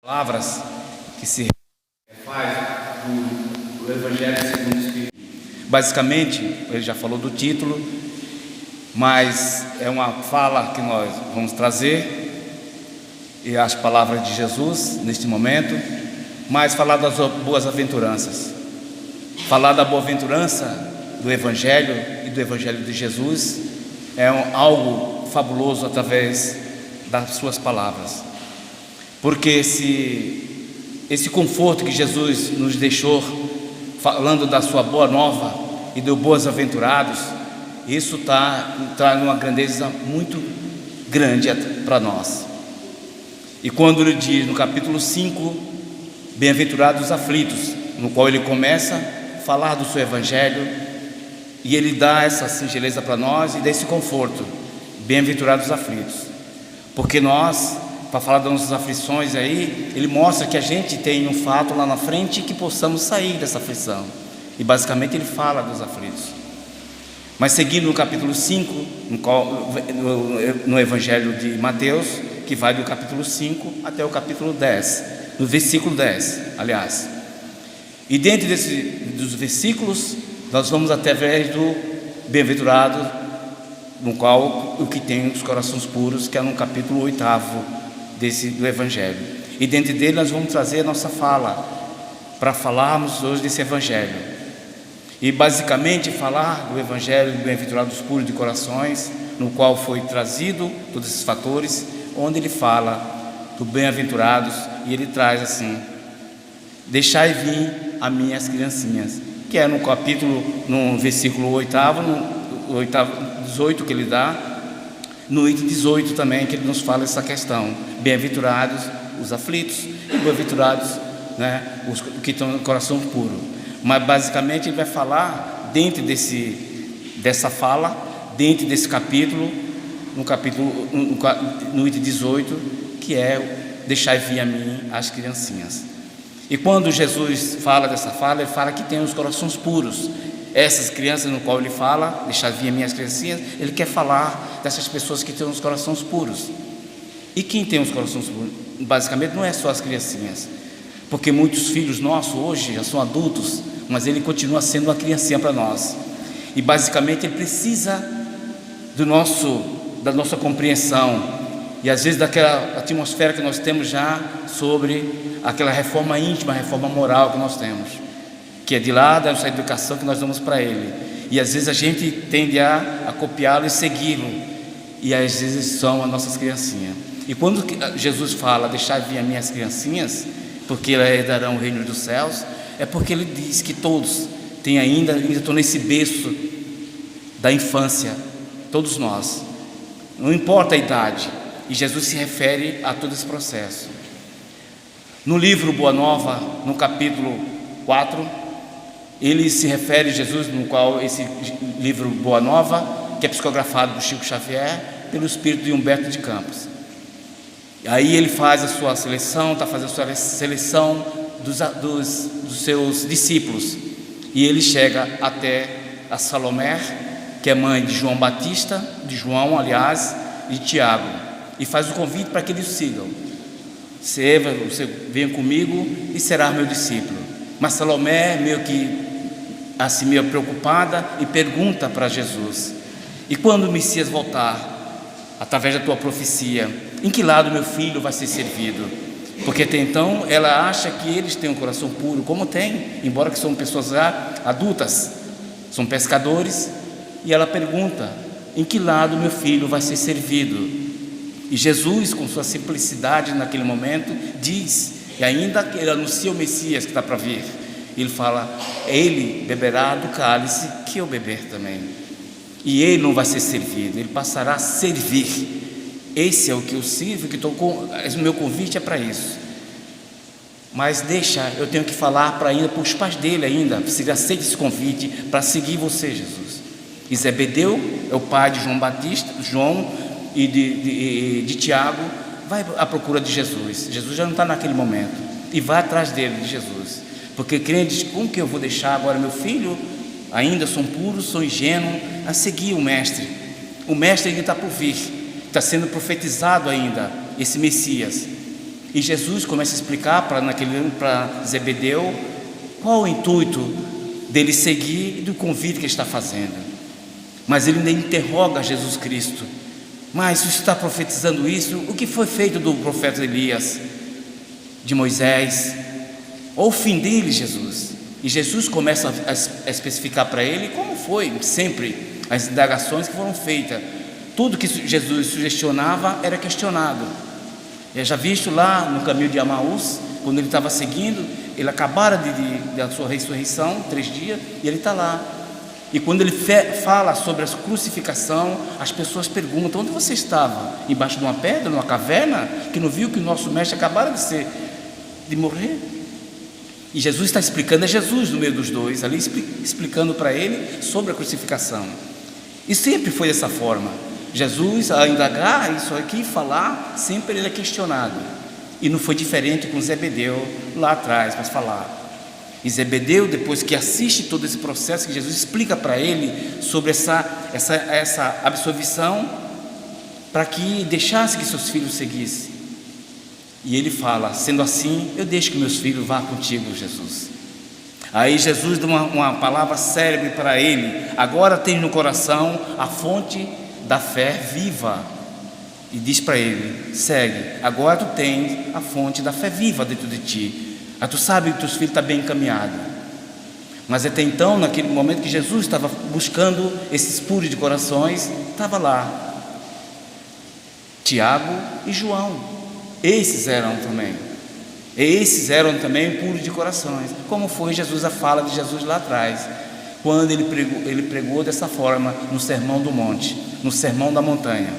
palavras que se faz do Evangelho segundo o Espírito. Basicamente, ele já falou do título, mas é uma fala que nós vamos trazer, e as palavras de Jesus neste momento, mas falar das boas-aventuranças, falar da boa-aventurança do Evangelho e do Evangelho de Jesus é algo fabuloso através das suas palavras, porque esse conforto que Jesus nos deixou, falando da sua boa nova e dos boas-aventurados, isso tá numa grandeza muito grande para nós. E quando ele diz no capítulo 5, bem-aventurados os aflitos, no qual ele começa a falar do seu Evangelho, e ele dá essa singeleza para nós e dá esse conforto, bem-aventurados os aflitos, porque nós, para falar das nossas aflições aí, ele mostra que a gente tem um fato lá na frente que possamos sair dessa aflição, e basicamente ele fala dos aflitos. Mas seguindo no capítulo 5, no Evangelho de Mateus, que vai do capítulo 5 até o capítulo 10, no versículo 10, aliás. E dentro dos versículos, nós vamos através do bem-aventurado, no qual o que tem os corações puros, que é no capítulo 8 do Evangelho. E dentro dele nós vamos trazer a nossa fala, para falarmos hoje desse Evangelho. E basicamente falar do Evangelho do bem-aventurado dos puros de corações, no qual foi trazido todos esses fatores, onde ele fala do bem-aventurados, e ele traz assim: deixai vir a minhas criancinhas, que é no versículo 18 que ele dá, no item 18 também, que ele nos fala essa questão: bem-aventurados os aflitos e bem-aventurados, os que estão no coração puro. Mas basicamente ele vai falar dentro dessa fala, dentro desse capítulo, no item 18, que é deixai vir a mim as criancinhas. E quando Jesus fala dessa fala, ele fala que tem os corações puros. Essas crianças no qual ele fala, deixai vir a minhas criancinhas, ele quer falar dessas pessoas que têm os corações puros. E quem tem os corações puros? Basicamente não é só as criancinhas, porque muitos filhos nossos hoje já são adultos, mas ele continua sendo uma criancinha para nós. E basicamente ele precisa da nossa compreensão, e às vezes daquela atmosfera que nós temos já sobre aquela reforma íntima, reforma moral que nós temos, que é de lá dessa educação que nós damos para ele. E às vezes a gente tende a copiá-lo e segui-lo, e às vezes são as nossas criancinhas. E quando Jesus fala deixar vir as minhas criancinhas, porque elas herdarão o reino dos céus, é porque ele diz que todos ainda estão nesse berço da infância, todos nós, não importa a idade, e Jesus se refere a todo esse processo. No livro Boa Nova, no capítulo 4, ele se refere a Jesus, no qual esse livro Boa Nova, que é psicografado por Chico Xavier, pelo espírito de Humberto de Campos. Aí ele faz a sua seleção, está fazendo a sua seleção dos seus discípulos, e ele chega até a Salomé, que é mãe de João Batista, e Tiago, e faz o convite para que eles sigam. Você venha comigo e será meu discípulo. Mas Salomé meio preocupada, e pergunta para Jesus: e quando o Messias voltar, através da tua profecia, em que lado meu filho vai ser servido? Porque até então ela acha que eles têm um coração puro, como tem, embora que são pessoas já adultas, são pescadores, e ela pergunta: em que lado meu filho vai ser servido? E Jesus, com sua simplicidade naquele momento, diz, e ainda que ele anuncia o Messias que está para vir, ele fala: ele beberá do cálice que eu beber também, e ele não vai ser servido, ele passará a servir. Esse é o que eu sirvo, o meu convite é para isso. Mas eu tenho que falar para os pais dele ainda, se ele aceita esse convite para seguir você, Jesus. E Zebedeu é o pai de João Batista, João e de Tiago, vai à procura de Jesus. Jesus já não está naquele momento, e vai atrás dele, de Jesus, porque crente, como que eu vou deixar agora meu filho? Ainda sou puro, sou ingênuo, a seguir o mestre. O mestre ainda está por vir, está sendo profetizado ainda, esse Messias. E Jesus começa a explicar para Zebedeu qual o intuito dele seguir e do convite que ele está fazendo. Mas ele ainda interroga Jesus Cristo: mas você está profetizando isso? O que foi feito do profeta Elias, de Moisés? Ou o fim dele, Jesus? E Jesus começa a especificar para ele como foi sempre as indagações que foram feitas. Tudo que Jesus sugestionava era questionado. Eu já visto lá no caminho de Amaús, quando ele estava seguindo, ele acabara da sua ressurreição, 3 dias, e ele está lá. E quando ele fala sobre a crucificação, as pessoas perguntam: onde você estava? Embaixo de uma pedra, numa caverna, que não viu que o nosso mestre acabara de morrer? E Jesus está explicando, é Jesus no meio dos dois, ali explicando para ele sobre a crucificação. E sempre foi dessa forma. Jesus, a indagar isso aqui, falar, sempre ele é questionado. E não foi diferente com Zebedeu lá atrás, mas falar. E Zebedeu, depois que assiste todo esse processo que Jesus explica para ele sobre essa absolvição, para que deixasse que seus filhos seguissem. E ele fala: sendo assim, eu deixo que meus filhos vá contigo, Jesus. Aí Jesus dá uma palavra célebre para ele: agora tens no coração a fonte da fé viva. E diz para ele: segue, agora tu tens a fonte da fé viva dentro de ti. Aí tu sabe que teus filhos estão bem encaminhados. Mas até então, naquele momento que Jesus estava buscando esses puros de corações, estava lá Tiago e João. Esses eram também puros de corações. Como foi Jesus, a fala de Jesus lá atrás, quando ele pregou dessa forma no Sermão do Monte, no Sermão da Montanha.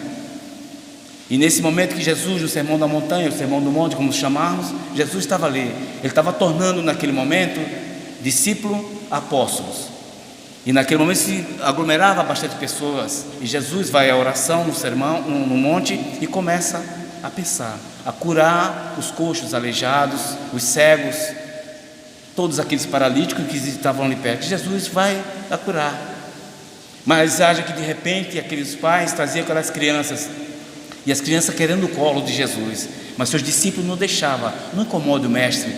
E nesse momento que Jesus, no Sermão da Montanha, o Sermão do Monte, como chamarmos, Jesus estava ali. Ele estava tornando naquele momento discípulo apóstolos. E naquele momento se aglomerava bastante pessoas. E Jesus vai à oração no sermão, no monte, e começa a pensar, a curar os coxos, aleijados, os cegos, todos aqueles paralíticos que estavam ali perto. Jesus vai a curar. Mas haja que de repente aqueles pais traziam aquelas crianças, e as crianças querendo o colo de Jesus, mas seus discípulos não deixavam. Não incomode o mestre,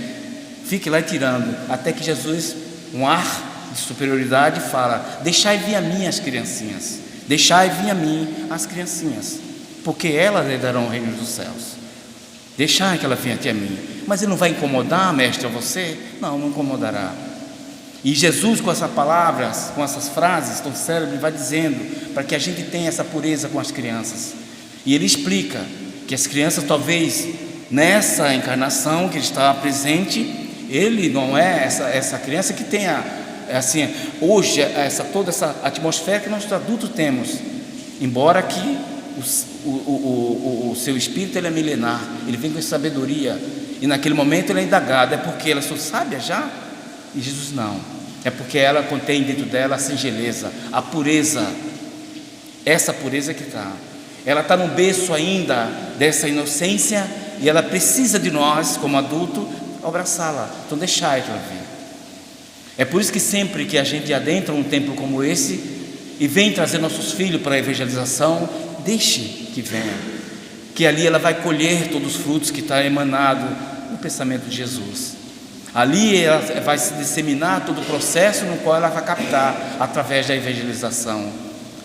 fique lá tirando, até que Jesus, um ar de superioridade, fala: deixai vir a mim as criancinhas, deixai vir a mim as criancinhas, porque elas herdarão o reino dos céus. Deixai que ela venha até a mim. Mas ele não vai incomodar, mestre, a você? Não, não incomodará. E Jesus, com essas palavras, com essas frases tão célebres, vai dizendo para que a gente tenha essa pureza com as crianças. E ele explica que as crianças, talvez nessa encarnação que ele está presente, ele não é essa criança que tenha assim, hoje, toda essa atmosfera que nós adultos temos, embora que o seu espírito ele é milenar, ele vem com sabedoria, e naquele momento ele é indagado: é porque ela sou sábia já? E Jesus: não, é porque ela contém dentro dela a singeleza, a pureza, essa pureza que ela está no berço ainda dessa inocência, e ela precisa de nós como adulto abraçá-la. Então deixai que ela venha. É por isso que sempre que a gente adentra um templo como esse e vem trazer nossos filhos para a evangelização, deixe que venha, que ali ela vai colher todos os frutos que está emanado no pensamento de Jesus. Ali ela vai se disseminar todo o processo no qual ela vai captar através da evangelização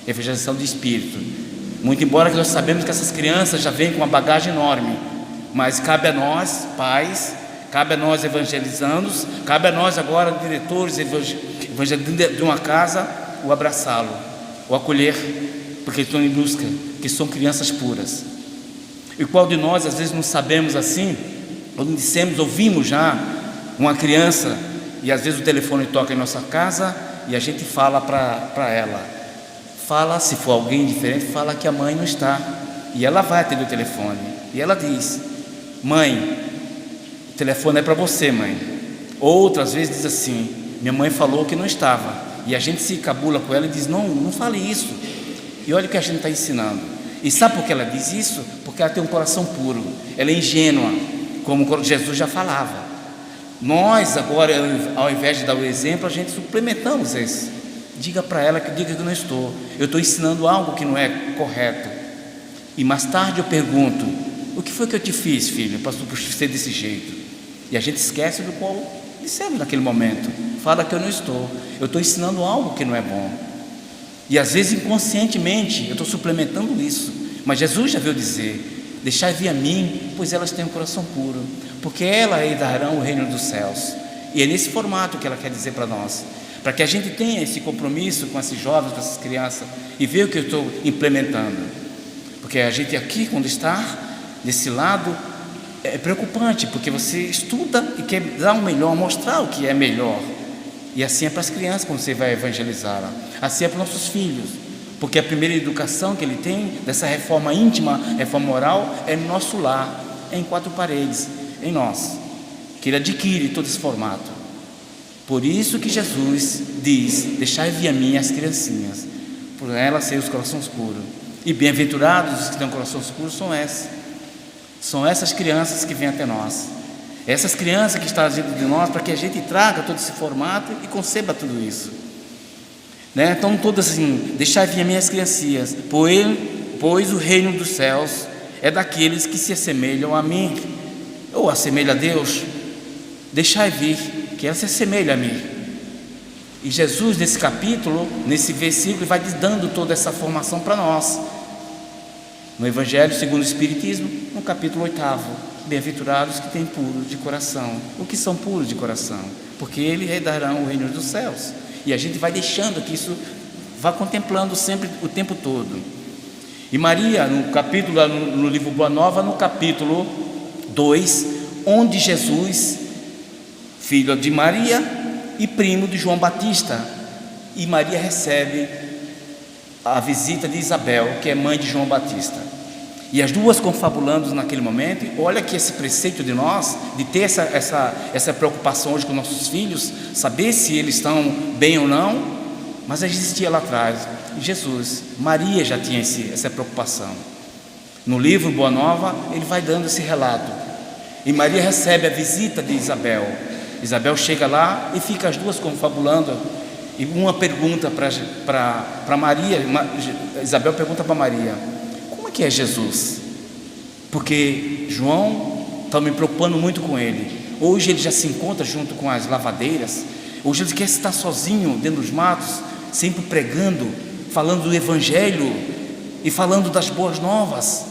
de espírito. Muito embora que nós sabemos que essas crianças já vêm com uma bagagem enorme, mas cabe a nós, pais, cabe a nós evangelizandos, cabe a nós agora, diretores de uma casa, o abraçá-lo, o acolher, porque estão em busca, que são crianças puras. E qual de nós às vezes não sabemos assim, ou não dissemos, ouvimos já uma criança, e às vezes o telefone toca em nossa casa, e a gente fala para ela, fala, se for alguém diferente, fala que a mãe não está, e ela vai atender o telefone, e ela diz: mãe, o telefone é para você, mãe. Outras vezes diz assim: minha mãe falou que não estava, e a gente se cabula com ela e diz: não fale isso. E olha o que a gente está ensinando. E sabe por que ela diz isso? Porque ela tem um coração puro, ela é ingênua, como Jesus já falava. Nós agora, ao invés de dar o exemplo, a gente suplementamos esse. Diga para ela que diga que eu não estou, eu estou ensinando algo que não é correto. E mais tarde eu pergunto: o que foi que eu te fiz, filho, para tu ser desse jeito? E a gente esquece do qual dissemos naquele momento. Fala que eu não estou, eu estou ensinando algo que não é bom. E às vezes inconscientemente eu estou suplementando isso. Mas Jesus já veio dizer: deixai vir a mim, pois elas têm um coração puro, porque elas herdarão o reino dos céus. E é nesse formato que ela quer dizer para nós, para que a gente tenha esse compromisso com esses jovens, com essas crianças, e ver o que eu estou implementando. Porque a gente aqui, quando está desse lado, é preocupante, porque você estuda e quer dar o melhor, mostrar o que é melhor. E assim é para as crianças quando você vai evangelizá-la, assim é para os nossos filhos, porque a primeira educação que ele tem dessa reforma íntima, reforma moral, é no nosso lar, é em quatro paredes, em nós, que ele adquire todo esse formato. Por isso que Jesus diz: deixai vir a mim as criancinhas, por elas serem os corações puros. E bem-aventurados os que têm corações puros são essas crianças que vêm até nós. Essas crianças que estão dentro de nós, para que a gente traga todo esse formato e conceba tudo isso, né? Então todas assim: deixai vir a mim as criancinhas, pois o reino dos céus é daqueles que se assemelham a mim, ou assemelham a Deus. Deixai vir, que ela se assemelha a mim. E Jesus, nesse capítulo, nesse versículo, vai dando toda essa formação para nós. No Evangelho segundo o Espiritismo, no capítulo 8, bem-aventurados que têm puros de coração. O que são puros de coração? Porque eles herdarão o reino dos céus. E a gente vai deixando que isso vá contemplando sempre, o tempo todo. E Maria, no capítulo, no livro Boa Nova, no capítulo 2, onde Jesus, filho de Maria e primo de João Batista, e Maria recebe a visita de Isabel, que é mãe de João Batista. E as duas confabulando naquele momento. Olha que esse preceito de nós, de ter essa preocupação hoje com nossos filhos, saber se eles estão bem ou não, mas existia lá atrás. Jesus, Maria já tinha essa preocupação. No livro Boa Nova, ele vai dando esse relato. E Maria recebe a visita de Isabel. Isabel chega lá e fica as duas confabulando. E uma pergunta para Maria, Isabel pergunta para Maria: como é que é Jesus? Porque João está me preocupando muito com ele. Hoje ele já se encontra junto com as lavadeiras. Hoje ele quer estar sozinho dentro dos matos, sempre pregando, falando do Evangelho e falando das boas novas.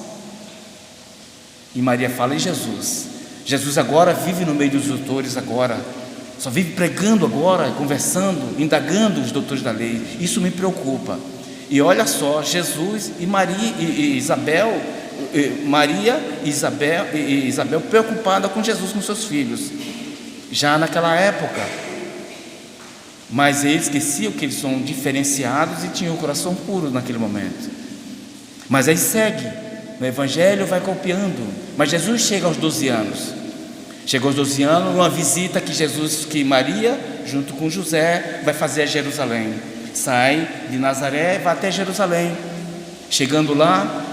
E Maria fala: e Jesus? Jesus agora vive no meio dos doutores agora. Só vive pregando agora, conversando, indagando os doutores da lei. Isso me preocupa. E olha só, Jesus e Maria e Isabel, Maria e Isabel preocupada com Jesus, com seus filhos, já naquela época. Mas eles esqueciam que eles são diferenciados e tinham o coração puro naquele momento. Mas aí segue, no Evangelho vai copiando. Mas Jesus chega aos 12 anos. Chegou aos 12 anos, numa visita que Maria, junto com José, vai fazer a Jerusalém. Sai de Nazaré, vai até Jerusalém. Chegando lá,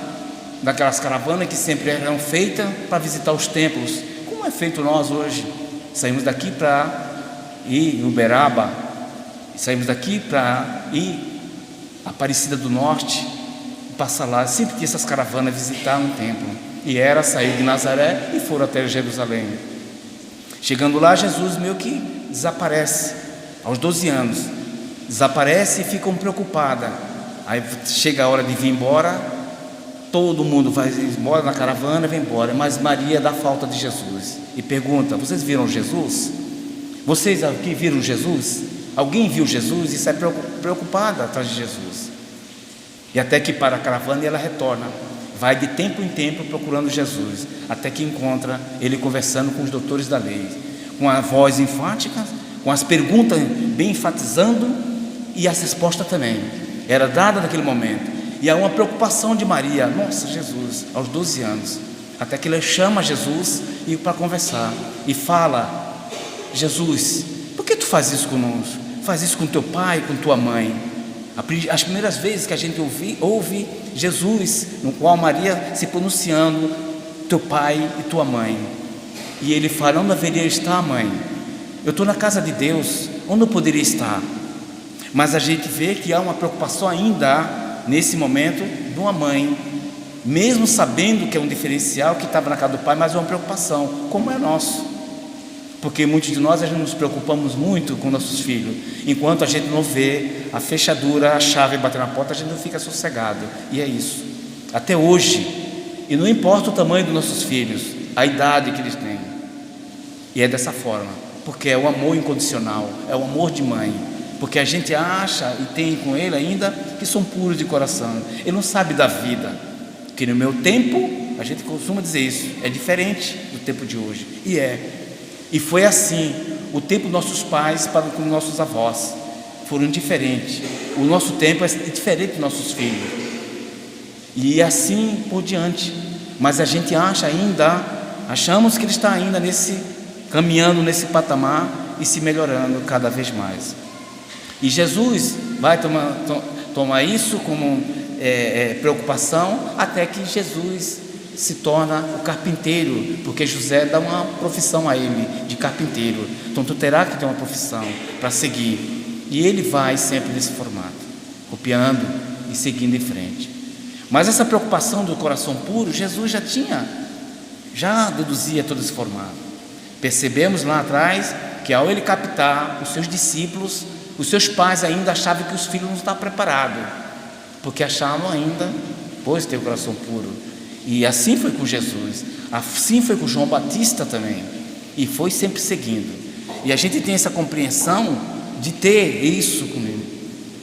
daquelas caravanas que sempre eram feitas para visitar os templos. Como é feito nós hoje? Saímos daqui para ir em Uberaba, saímos daqui para ir Aparecida do Norte, passar lá. Sempre tinha essas caravanas visitar um templo. E era sair de Nazaré e foram até Jerusalém. Chegando lá, Jesus meio que desaparece, aos 12 anos, desaparece e ficam preocupadas. Aí chega a hora de vir embora, todo mundo vai embora na caravana, vem embora, mas Maria dá falta de Jesus e pergunta: vocês viram Jesus? Vocês aqui viram Jesus? Alguém viu Jesus? E sai preocupada atrás de Jesus. E até que para a caravana e ela retorna. Vai de tempo em tempo procurando Jesus, até que encontra ele conversando com os doutores da lei, com a voz enfática, com as perguntas bem enfatizando, e a resposta também era dada naquele momento. E há uma preocupação de Maria: nossa, Jesus, aos 12 anos, até que ele chama Jesus para conversar e fala: Jesus, por que tu faz isso conosco? Faz isso com teu pai, com tua mãe. As primeiras vezes que a gente ouve Jesus, no qual Maria se pronunciando: teu pai e tua mãe. E ele fala: onde haveria estar, mãe? Eu estou na casa de Deus, onde eu poderia estar? Mas a gente vê que há uma preocupação ainda nesse momento de uma mãe mesmo sabendo que é um diferencial que estava na casa do pai, mas é uma preocupação, como é nosso. Porque muitos de nós, a gente nos preocupamos muito com nossos filhos. Enquanto a gente não vê a fechadura, a chave bater na porta, a gente não fica sossegado. E é isso. Até hoje. E não importa o tamanho dos nossos filhos, a idade que eles têm. E é dessa forma. Porque é o amor incondicional, é o amor de mãe. Porque a gente acha e tem com ele ainda que são puros de coração. Ele não sabe da vida. Que no meu tempo, a gente costuma dizer isso, é diferente do tempo de hoje. E é. E foi assim, o tempo dos nossos pais para com nossos avós foram diferentes. O nosso tempo é diferente dos nossos filhos. E assim por diante. Mas a gente achamos que ele está ainda caminhando nesse patamar e se melhorando cada vez mais. E Jesus vai tomar isso como preocupação, até que Jesus se torna o carpinteiro, porque José dá uma profissão a ele de carpinteiro. Então tu terá que ter uma profissão para seguir. E ele vai sempre nesse formato, copiando e seguindo em frente. Mas essa preocupação do coração puro, Jesus já deduzia todo esse formato. Percebemos lá atrás que ao ele captar os seus discípulos, os seus pais ainda achavam que os filhos não estavam preparados, porque achavam ainda, pois tem o coração puro. E assim foi com Jesus, assim foi com João Batista também, e foi sempre seguindo. E a gente tem essa compreensão de ter isso comigo.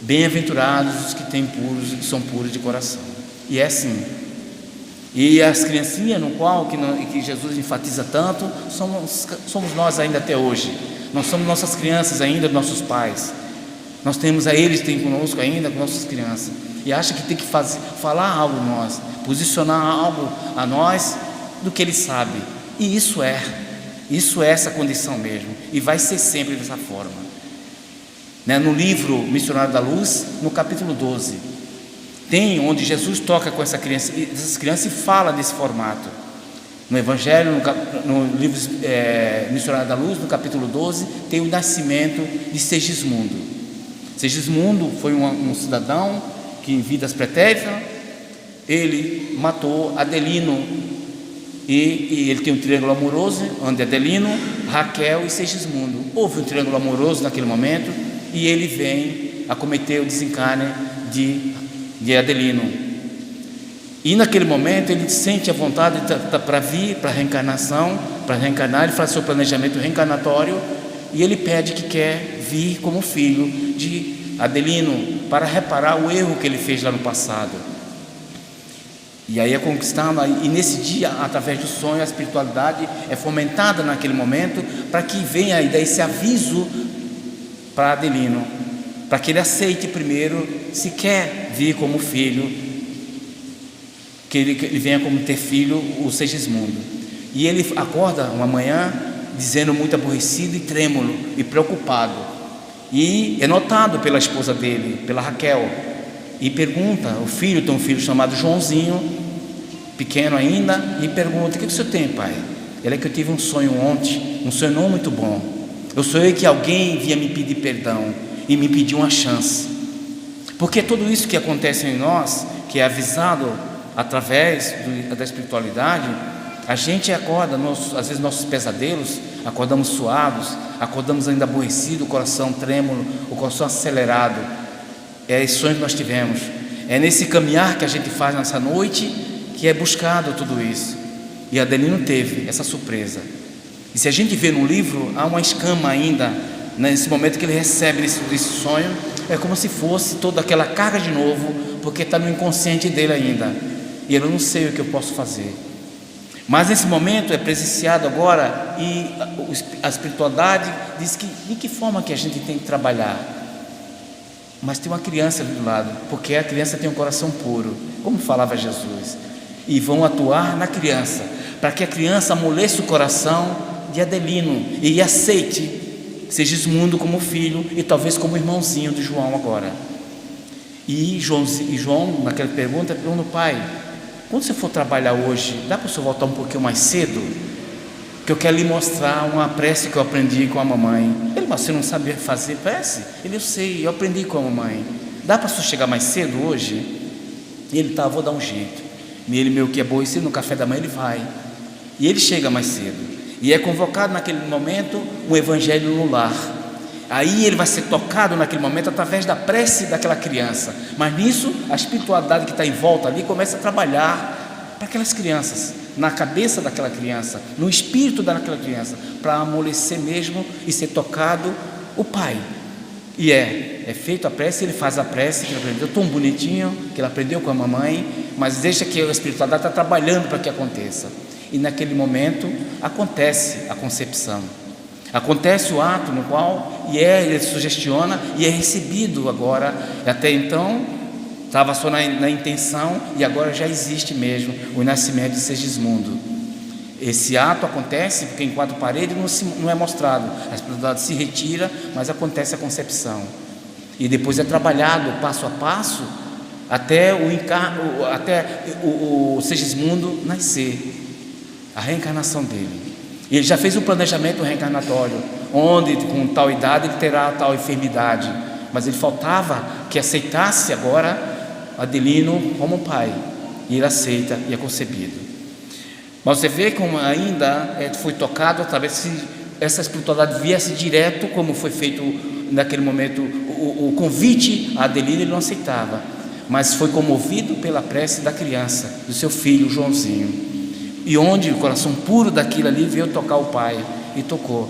Bem-aventurados os que são puros de coração. E é assim. E as criancinhas no qual que Jesus enfatiza tanto, somos nós ainda até hoje. Nós somos nossas crianças ainda, nossos pais. Nós temos a eles, tem conosco ainda, com nossas crianças. E acha que tem que falar algo a nós, posicionar algo a nós do que ele sabe. E isso é essa condição mesmo. E vai ser sempre dessa forma. No livro Missionário da Luz, no capítulo 12, tem onde Jesus toca com essas crianças e fala desse formato. No Evangelho, no livro Missionário da Luz, no capítulo 12, tem o nascimento de Segismundo. Segismundo foi um cidadão que em vidas pretéritas, ele matou Adelino, e ele tem um triângulo amoroso, onde Adelino, Raquel e Segismundo. Houve um triângulo amoroso naquele momento, e ele vem a cometer o desencarne de Adelino. E naquele momento ele sente a vontade para vir para a reencarnação, para reencarnar. Ele faz seu planejamento reencarnatório, e ele pede que quer vir como filho de Adelino, para reparar o erro que ele fez lá no passado. E aí é conquistado, e nesse dia, através do sonho, a espiritualidade é fomentada naquele momento, para que venha esse aviso para Adelino, para que ele aceite primeiro, se quer vir como filho, que ele venha como ter filho, o Segismundo. E ele acorda uma manhã, dizendo muito aborrecido e trêmulo, e preocupado. E é notado pela esposa dele, pela Raquel, e pergunta, tem um filho chamado Joãozinho, pequeno ainda, e pergunta: o que o senhor tem, pai? Ele é que eu tive um sonho ontem, um sonho não muito bom. Eu sonhei que alguém vinha me pedir perdão e me pedir uma chance. Porque tudo isso que acontece em nós, que é avisado através da espiritualidade, a gente acorda, às vezes nossos pesadelos, acordamos suados, acordamos ainda aborrecido, o coração trêmulo, o coração acelerado. É esse sonho que nós tivemos. É nesse caminhar que a gente faz nessa noite que é buscado tudo isso. E Adelino teve essa surpresa. E se a gente vê no livro, há uma escama ainda, nesse momento que ele recebe esse sonho, é como se fosse toda aquela carga de novo, porque está no inconsciente dele ainda. E eu não sei o que eu posso fazer. Mas nesse momento é presenciado agora, e a espiritualidade diz que de que forma que a gente tem que trabalhar. Mas tem uma criança ali do lado, porque a criança tem um coração puro, como falava Jesus. E vão atuar na criança, para que a criança amoleça o coração de Adelino e aceite Segismundo como filho e talvez como irmãozinho de João agora. E João, naquela pergunta, pai, quando você for trabalhar hoje, dá para o senhor voltar um pouquinho mais cedo? Que eu quero lhe mostrar uma prece que eu aprendi com a mamãe. Ele: mas você não sabe fazer prece? Ele: eu sei, eu aprendi com a mamãe. Dá para o senhor chegar mais cedo hoje? E ele: tá, vou dar um jeito. E ele meio que aborrecido, no café da manhã ele vai. E ele chega mais cedo. E é convocado naquele momento um evangelho no lar. Aí ele vai ser tocado naquele momento através da prece daquela criança. Mas nisso, a espiritualidade que está em volta ali começa a trabalhar para aquelas crianças, na cabeça daquela criança, no espírito daquela criança, para amolecer mesmo e ser tocado o pai. E é feito a prece, ele faz a prece que ele aprendeu tão bonitinho, que ele aprendeu com a mamãe, mas deixa que a espiritualidade está trabalhando para que aconteça. E naquele momento acontece a concepção, acontece o ato no qual ele sugestiona e é recebido agora. Até então estava só na intenção, e agora já existe mesmo o nascimento de Segismundo. Esse ato acontece porque em quatro paredes não é mostrado, a espiritualidade se retira, mas acontece a concepção, e depois é trabalhado passo a passo até o Segismundo nascer, a reencarnação dele. E ele já fez um planejamento reencarnatório, onde com tal idade ele terá tal enfermidade, mas ele faltava que aceitasse agora Adelino como pai, e ele aceita e é concebido. Mas você vê como ainda foi tocado através, se essa espiritualidade viesse direto, como foi feito naquele momento, o convite a Adelino ele não aceitava, mas foi comovido pela prece da criança, do seu filho Joãozinho, e onde o coração puro daquilo ali veio tocar o pai, e tocou.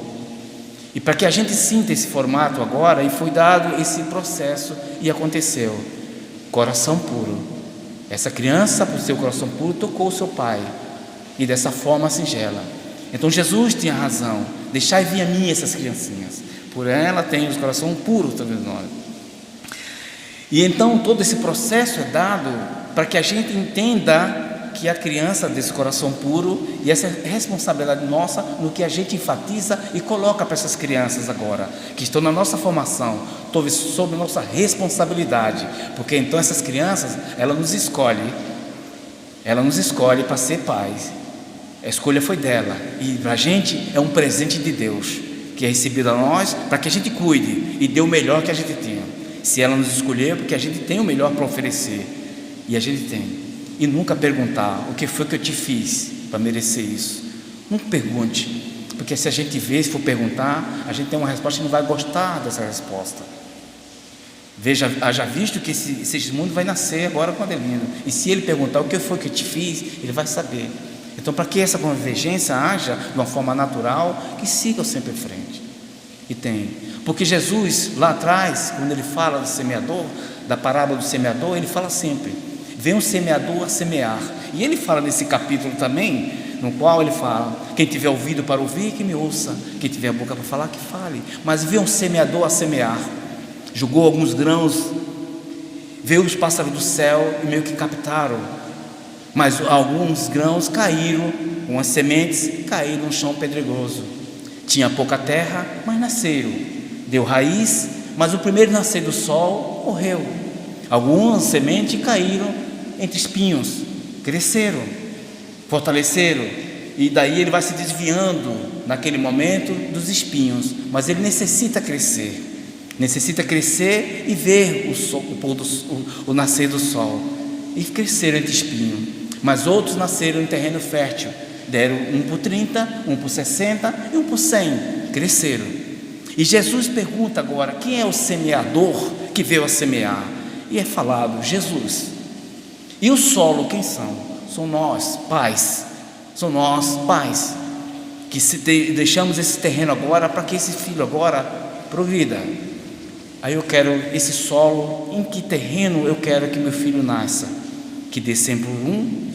E para que a gente sinta esse formato agora, e foi dado esse processo, e aconteceu, coração puro, essa criança, por seu coração puro, tocou o seu pai, e dessa forma singela. Então Jesus tinha razão, deixai vir a mim essas criancinhas, por ela tem os coração puro também nós. E então todo esse processo é dado para que a gente entenda que a criança desse coração puro, e essa responsabilidade nossa no que a gente enfatiza e coloca para essas crianças agora, que estão na nossa formação, sob nossa responsabilidade, porque então essas crianças, ela nos escolhe para ser pais, a escolha foi dela, e para a gente é um presente de Deus, que é recebido a nós, para que a gente cuide e dê o melhor que a gente tinha. Se ela nos escolher, porque a gente tem o melhor para oferecer, e a gente tem. E nunca perguntar, o que foi que eu te fiz para merecer isso? Não pergunte, porque se a gente vê, se for perguntar, a gente tem uma resposta e não vai gostar dessa resposta. Veja, haja visto que esse mundo vai nascer agora com Adelino, e se ele perguntar o que foi que eu te fiz, ele vai saber. Então, para que essa convergência haja de uma forma natural, que siga sempre em frente. E tem, porque Jesus lá atrás, quando ele fala do semeador, da parábola do semeador, ele fala sempre: vem um semeador a semear. E ele fala nesse capítulo também, no qual ele fala: quem tiver ouvido para ouvir, que me ouça, quem tiver a boca para falar, que fale. Mas veio um semeador a semear, jogou alguns grãos, veio os pássaros do céu e meio que captaram, mas alguns grãos caíram, umas sementes caíram no chão pedregoso, tinha pouca terra, mas nasceram, deu raiz, mas o primeiro nascer do sol morreu. Algumas sementes caíram entre espinhos, cresceram, fortaleceram, e daí ele vai se desviando naquele momento dos espinhos, mas ele necessita crescer e ver o nascer do sol, e cresceram entre espinhos. Mas outros nasceram em terreno fértil, deram um por 30, um por 60 e um por 100, cresceram. E Jesus pergunta agora: quem é o semeador que veio a semear? E é falado: Jesus. E o solo quem são? São nós, pais. São nós, pais, que deixamos esse terreno agora para que esse filho agora progrida. Aí eu quero esse solo, em que terreno eu quero que meu filho nasça? Que dê sempre um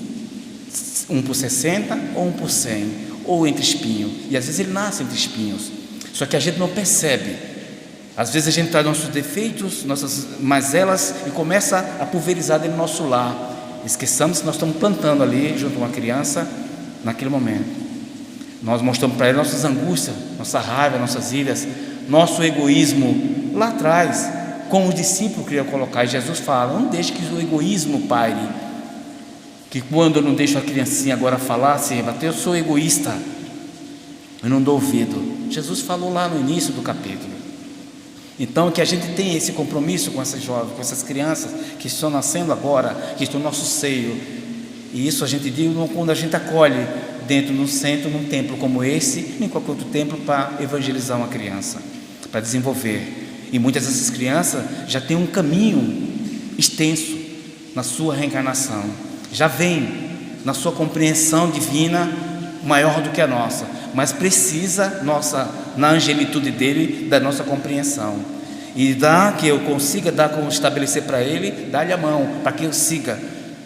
por 60 ou um por 100, ou entre espinhos. E às vezes ele nasce entre espinhos, só que a gente não percebe. Às vezes a gente traz nossos defeitos, nossas mazelas, e começa a pulverizar dentro do nosso lar. Esqueçamos que nós estamos plantando ali junto com uma criança naquele momento. Nós mostramos para ele nossas angústias, nossa raiva, nossas iras, nosso egoísmo lá atrás, como os discípulos queriam colocar. E Jesus fala: não deixe que o egoísmo paire, que quando eu não deixo a criancinha agora falar, se rebater, eu sou egoísta, eu não dou ouvido. Jesus falou lá no início do capítulo. Então, que a gente tenha esse compromisso com essas jovens, com essas crianças que estão nascendo agora, que estão no nosso seio, E isso a gente diz quando a gente acolhe dentro de um centro, num templo como esse, nem qualquer outro templo, para evangelizar uma criança, para desenvolver. E muitas dessas crianças já têm um caminho extenso na sua reencarnação, já vem na sua compreensão divina maior do que a nossa, mas precisa na angelitude dele, da nossa compreensão, e que eu consiga estabelecer para ele, dar-lhe a mão, para que eu siga.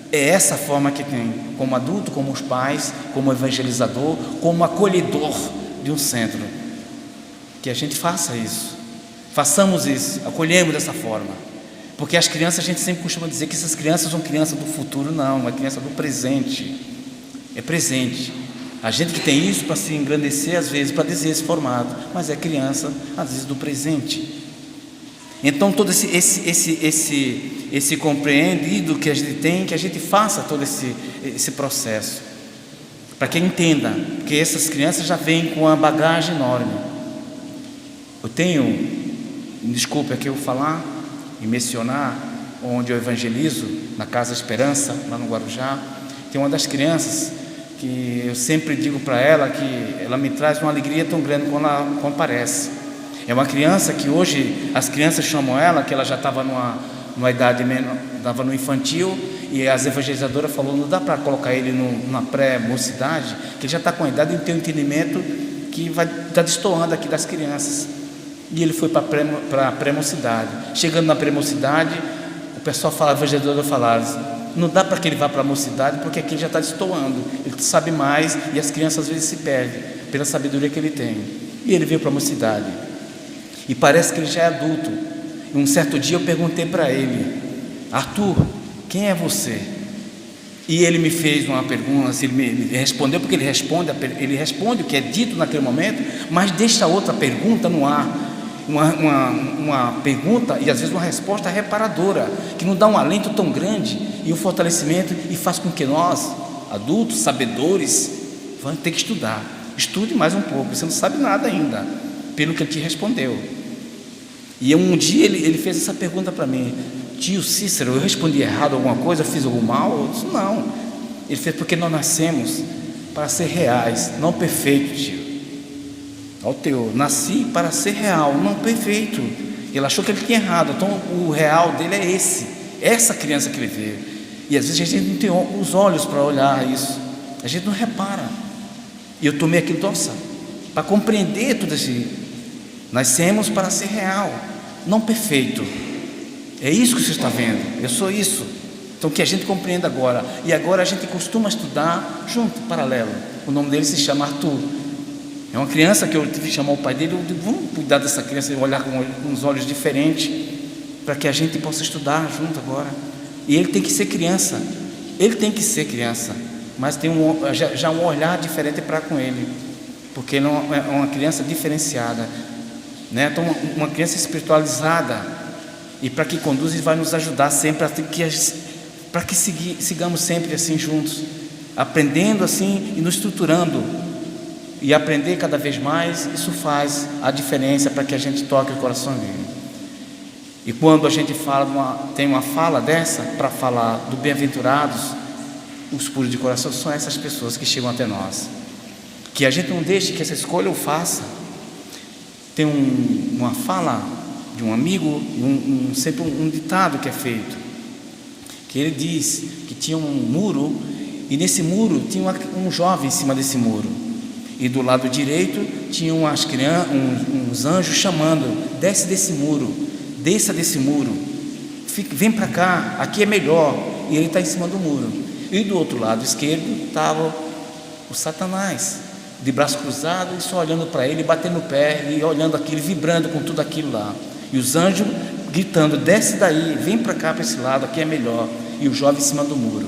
É essa forma que tem, como adulto, como os pais, como evangelizador, como acolhedor de um centro, que a gente faça isso, façamos isso, acolhemos dessa forma, porque as crianças, a gente sempre costuma dizer que essas crianças são crianças do futuro. Não, é criança do presente, é presente. A gente que tem isso para se engrandecer às vezes, para dizer esse formato, mas é criança às vezes do presente. Então todo esse compreendido que a gente tem, que a gente faça todo esse processo, para que entenda, porque essas crianças já vêm com uma bagagem enorme. Eu tenho, desculpe aqui eu falar e mencionar, onde eu evangelizo, na Casa Esperança, lá no Guarujá, tem uma das crianças que eu sempre digo para ela que ela me traz uma alegria tão grande quando aparece. É uma criança que hoje as crianças chamam ela, que ela já estava numa idade menor, estava no infantil, e as evangelizadoras falaram, não dá para colocar ele numa pré-mocidade, que ele já está com a idade e tem um entendimento que vai estar destoando aqui das crianças. E ele foi para a pré-mocidade. Chegando na pré-mocidade, o pessoal falava, a evangelizadora falava, não dá para que ele vá para a mocidade, porque aqui ele já está destoando, ele sabe mais, e as crianças às vezes se perdem pela sabedoria que ele tem. E ele veio para a mocidade, e parece que ele já é adulto. E um certo dia eu perguntei para ele, Arthur, quem é você? E ele me fez uma pergunta, assim, ele me respondeu, porque ele responde o que é dito naquele momento, mas deixa outra pergunta no ar, uma pergunta e às vezes uma resposta reparadora, que nos dá um alento tão grande e um fortalecimento, e faz com que nós, adultos, sabedores, vamos ter que estudar. Estude mais um pouco, você não sabe nada ainda, pelo que ele te respondeu. E um dia ele fez essa pergunta para mim, tio Cícero, eu respondi errado alguma coisa, eu fiz algum mal? Eu disse, não. Ele fez, porque nós nascemos para ser reais, não perfeitos, tio. Olha o teu, nasci para ser real, não perfeito. Ele achou que ele tinha errado, então o real dele é essa criança que ele vê. E às vezes a gente não tem os olhos para olhar isso, a gente não repara. E eu tomei aquilo, nossa, para compreender tudo isso. Nascemos para ser real, não perfeito. É isso que você está vendo, eu sou isso. Então que a gente compreenda agora. E agora a gente costuma estudar junto, paralelo. O nome dele se chama Arthur. É uma criança que eu tive que chamar o pai dele, eu digo, vamos cuidar dessa criança e olhar com uns olhos diferentes, para que a gente possa estudar junto agora. E ele tem que ser criança, mas tem já um olhar diferente para com ele, porque ele é uma criança diferenciada, né? Então uma criança espiritualizada, e para que conduz e vai nos ajudar sempre, para que sigamos sempre assim juntos, aprendendo assim e nos estruturando, e aprender cada vez mais. Isso faz a diferença para que a gente toque o coração dele. E quando a gente tem uma fala dessa, para falar do bem-aventurados, os puros de coração, são essas pessoas que chegam até nós, que a gente não deixe que essa escolha o faça. Tem uma fala de um amigo, sempre um ditado que é feito, que ele diz que tinha um muro, e nesse muro tinha um jovem em cima desse muro, e do lado direito tinha uns anjos chamando, desce desse muro, desça desse muro, vem para cá, aqui é melhor. E ele está em cima do muro, e do outro lado esquerdo estava o Satanás, de braço cruzado, e só olhando para ele, batendo o pé e olhando aquilo, vibrando com tudo aquilo lá. E os anjos gritando, desce daí, vem para cá, para esse lado, aqui é melhor. E o jovem em cima do muro.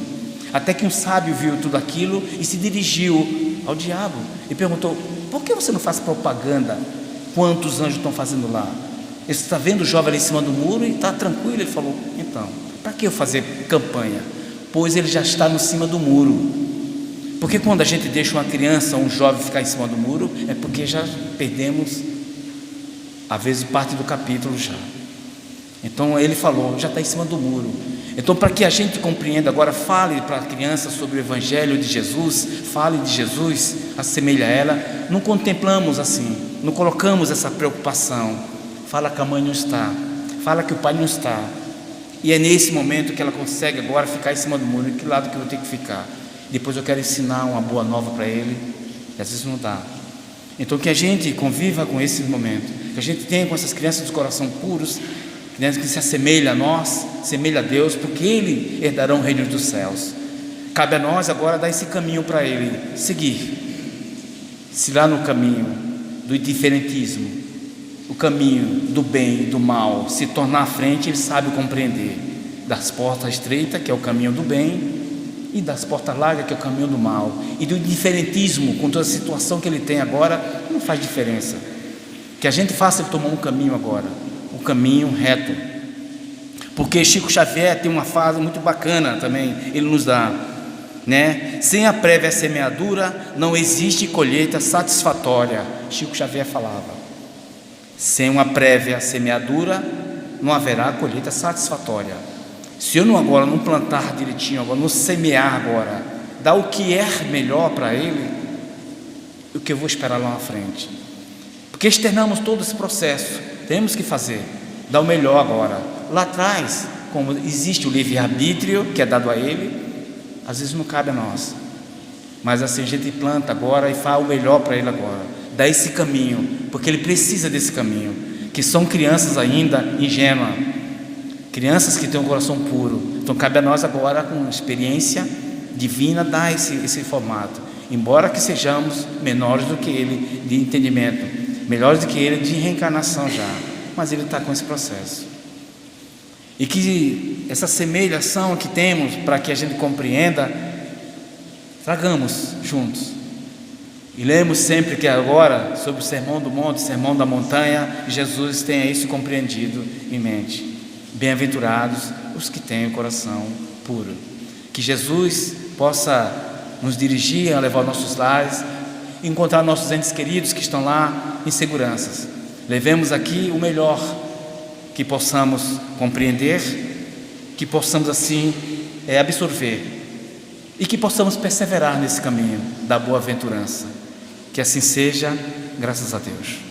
Até que um sábio viu tudo aquilo e se dirigiu ao diabo e perguntou, por que você não faz propaganda quantos anjos estão fazendo lá? Você está vendo o jovem ali em cima do muro e está tranquilo? Ele falou, então, para que eu fazer campanha? Pois ele já está no cima do muro. Porque quando a gente deixa uma criança ou um jovem ficar em cima do muro, é porque já perdemos, às vezes, parte do capítulo já. Então ele falou, já está em cima do muro. Então, para que a gente compreenda agora, fale para a criança sobre o Evangelho de Jesus, fale de Jesus, assemelha a ela. Não contemplamos assim, não colocamos essa preocupação. Fala que a mãe não está, fala que o pai não está. E é nesse momento que ela consegue agora ficar em cima do muro. E que lado que eu vou ter que ficar? Depois eu quero ensinar uma boa nova para ele, e às vezes não dá. Então que a gente conviva com esse momento, que a gente tenha com essas crianças de coração puros, crianças que se assemelham a nós, assemelham a Deus, porque ele herdarão o reino dos céus. Cabe a nós agora dar esse caminho para ele seguir. Se lá no caminho do indiferentismo, o caminho do bem e do mal se tornar à frente, ele sabe compreender das portas estreitas, que é o caminho do bem, e das portas largas, que é o caminho do mal, e do indiferentismo com toda a situação que ele tem agora, não faz diferença. Que a gente faça ele tomar um caminho agora, o caminho reto, porque Chico Xavier tem uma frase muito bacana também, ele nos dá, né? Sem a prévia semeadura não existe colheita satisfatória. Chico Xavier falava, sem uma prévia semeadura não haverá colheita satisfatória. Se eu agora não plantar direitinho, agora não semear agora, dar o que é melhor para ele, o que eu vou esperar lá na frente? Porque externamos todo esse processo, temos que fazer, dar o melhor agora. Lá atrás, como existe o livre-arbítrio que é dado a ele, às vezes não cabe a nós, mas assim a gente planta agora e faz o melhor para ele agora, dá esse caminho, porque ele precisa desse caminho, que são crianças ainda ingênuas, crianças que têm um coração puro. Então cabe a nós agora, com experiência divina, dar esse formato, embora que sejamos menores do que ele de entendimento, melhores do que ele de reencarnação já, mas ele está com esse processo. E que essa semelhação que temos, para que a gente compreenda, tragamos juntos. E lemos sempre que agora, sobre o Sermão do Monte, Sermão da Montanha, Jesus tenha isso compreendido em mente. Bem-aventurados os que têm o coração puro. Que Jesus possa nos dirigir a levar nossos lares, encontrar nossos entes queridos que estão lá em seguranças. Levemos aqui o melhor, que possamos compreender, que possamos assim absorver e que possamos perseverar nesse caminho da boa-aventurança. Que assim seja, graças a Deus.